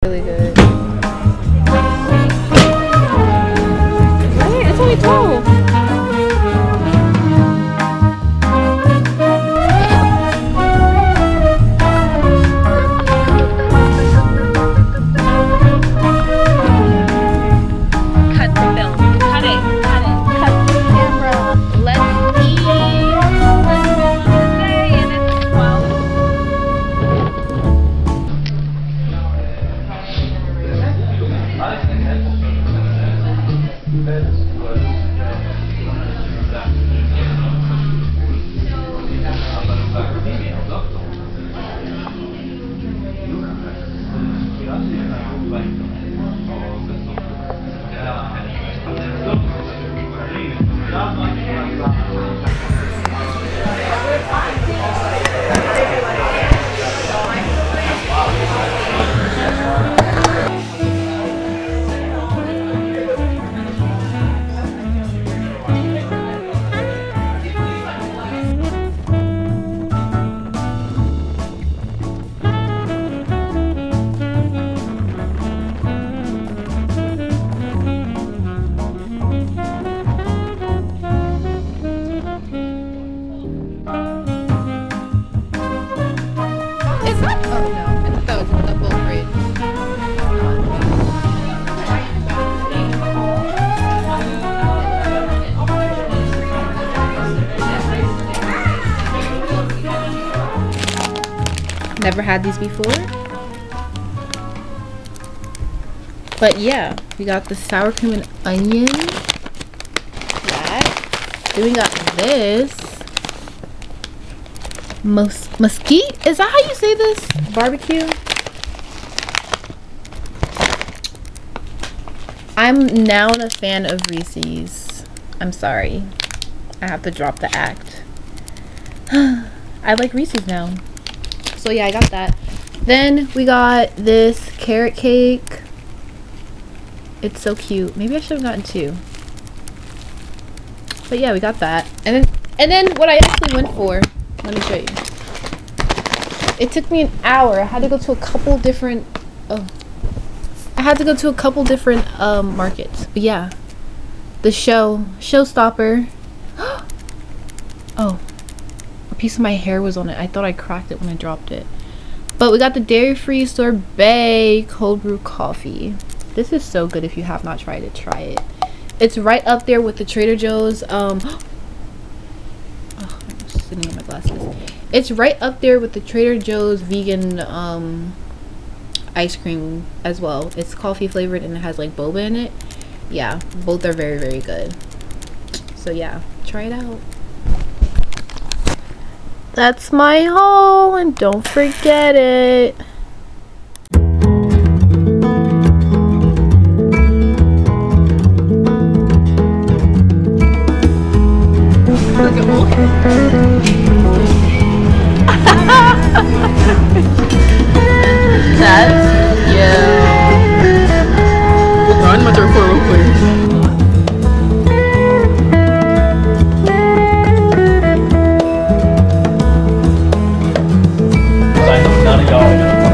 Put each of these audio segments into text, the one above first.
really good. Right, it's only 12. Cut the film. Cut it. Cut it. Cut the camera. Let's eat. Yay, and it's 12. Never had these before, but yeah, we got the sour cream and onion. That. Then we got this mesquite. Is that how you say this? Barbecue. I'm now a fan of Reese's. I'm sorry, I have to drop the act. I like Reese's now. So yeah, I got that. Then we got this carrot cake. It's so cute. Maybe I should have gotten 2. But yeah, we got that. And then what I actually went for, let me show you. It took me an hour. I had to go to a couple different markets. But yeah. The showstopper. Oh. A piece of my hair was on it. I thought I cracked it when I dropped it. But we got the dairy-free sorbet cold brew coffee. This is so good. If you have not tried it, try it. It's right up there with the Trader Joe's I'm sitting on my glasses. It's right up there with the Trader Joe's vegan ice cream as well. It's coffee flavored and it has like boba in it. Yeah, both are very, very good. So yeah, try it out. That's my haul, and don't forget it. That's cute. I'm about to record real quick. None of y'all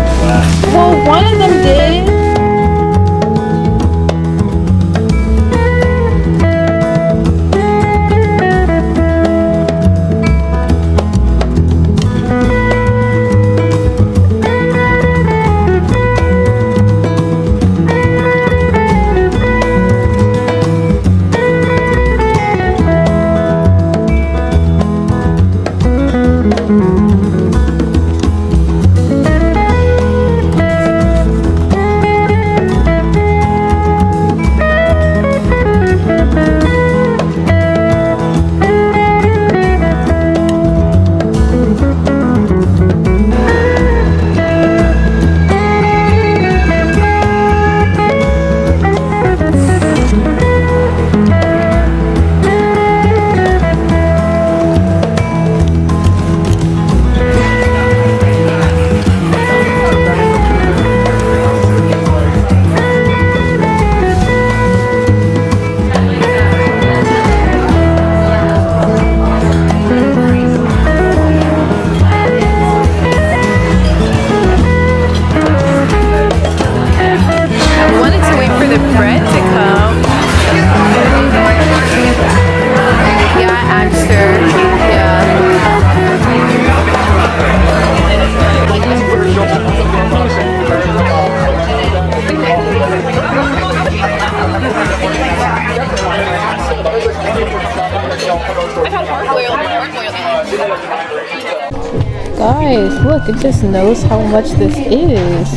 Guys, look, it just knows how much this is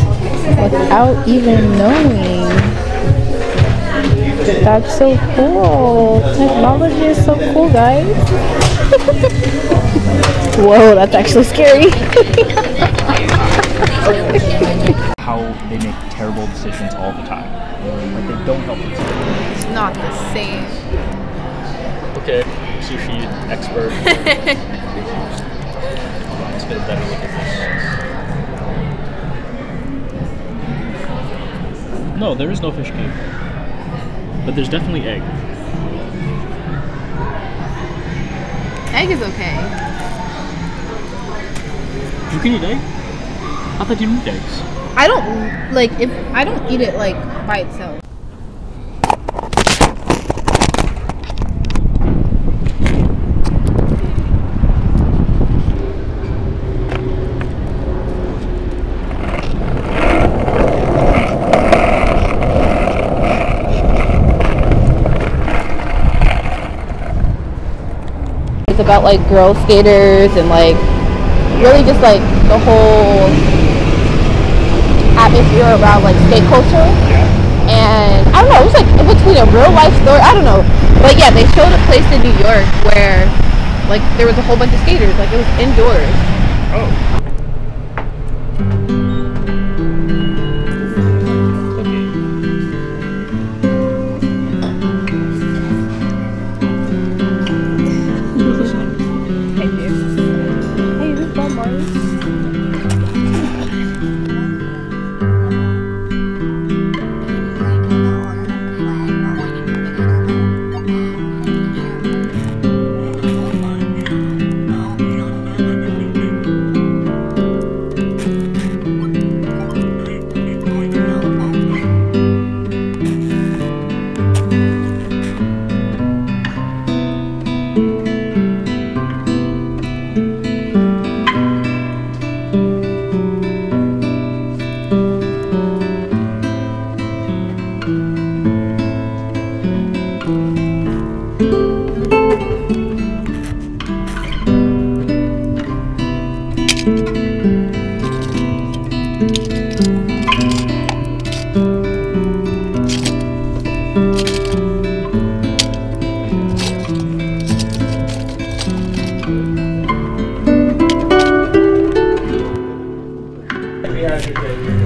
without even knowing. That's so cool. Technology is so cool, guys. Whoa, that's actually scary. How they make terrible decisions all the time. Like they don't help themselves. It's not the same. Okay, sushi expert. Let's get a better look at this. No, there is no fish cake. But there's definitely egg. Egg is okay. You can eat egg? I thought you didn't eat eggs. I don't like if I don't eat it like by itself. It's about like girl skaters and like really just like the whole atmosphere around like skate culture. And I don't know, it was like in between a real life story, I don't know, but yeah, they showed a place in New York where like there was a whole bunch of skaters, like it was indoors. Oh.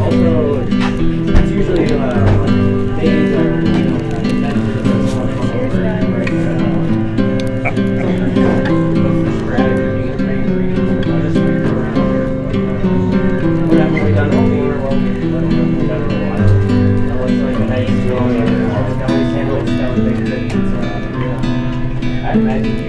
Also, it's usually days or I imagine